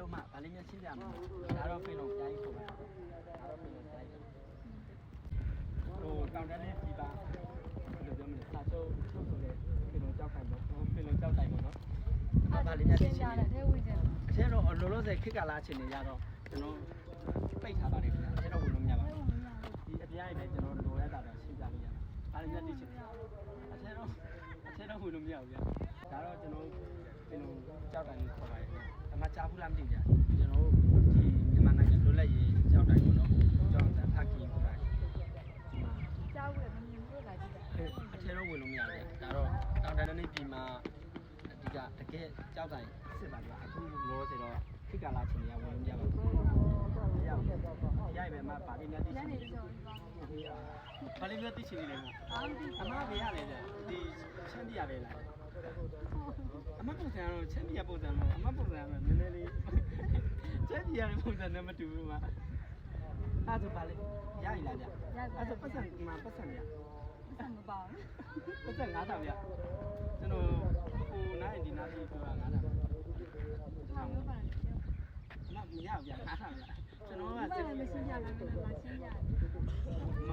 တော့မှဗာလေးများရှင်းပြမှာဒါတော့ဖိလုံးကြားကြီးဆိုပါဒါတော့ဖိလုံးကြားကြီးဟိုတောင်တန်းလေးဒီပါဘယ်လိုပြောမလဲစာချုပ်ဆိုတဲ့ဖိလုံးကြောက်ခိုင်ပေါ့ဖိလုံးကြောက်တိုင်ပေါ့နော်ဗာလေးများရှင်းပြတယ်ထဲဝင်ခြင်းအထဲတော့လောလောဆယ်ခေတ်ကာလအချိန်တွေရတော့ကျွန်တော်ပိတ်ထားပါတယ်ခင်ဗျာအထဲတော့ဝင်လို့မရပါဘူးဒီအပြားကြီးပဲကျွန်တော်လိုရတာတော့ရှင်းပြလို့ရတာဗာလေးများသိချင်တယ်အထဲတော့ဝင်လို့မရဘူးဗျာဒါတော့ကျွန်တော်ဖိလုံးကြောက်တိုင်ကိုခေါ်ပါတယ်အမှကြားဘူးလားမသိဘူးဗျာကျွန်တော်ဒီမြန်မာနိုင်ငံလွတ်လပ်ရေးကြောက်တိုင်ပေါ့နော်ကြောက်တိုင်ဖခင်ကိုပါတယ်ကြားဘူးလေမမြင်ဘူးလားကြည့်တာအထဲတော့ဝင်လို့မရဘူးဗျာဒါတော့တောင်တန်းနေပြည်မှာအဓိကတကယ်ကြောက်တိုင်စစ်ပါဗျာအခုလောဆိုတော့ခိကလာချင်းတွေကဝင်လို့မရပါဘူးရပဲမှာဗာလေးများသိချင်တယ်ဗာလေးများသိချင်နေတယ်အမဘေးရတယ်ဗျာဒီချမ်းပြရပဲလားအမပုံစံတော့ချမ်းပြပုံစံတော့အမပုံစံကနည်းနည်းလေးချမ်းပြရတဲ့ပုံစံနဲ့မတူဘူးမှာအဲ့ဒါဗာလေးရည်လားဗျာအဲ့ဒါပတ်စံမှာပတ်စံဗျာပတ်စံမပါဘူးပတ်စံ9000ဗျာကျွန်တော်ဟိုနားဒီနားလေးပြောတာ9000ဟာမပါဘူးမရဗျာ9000ဗျာကျွန်တော်ကစစ်မရှင်းကြဘူးလားမရှင်းကြဘူး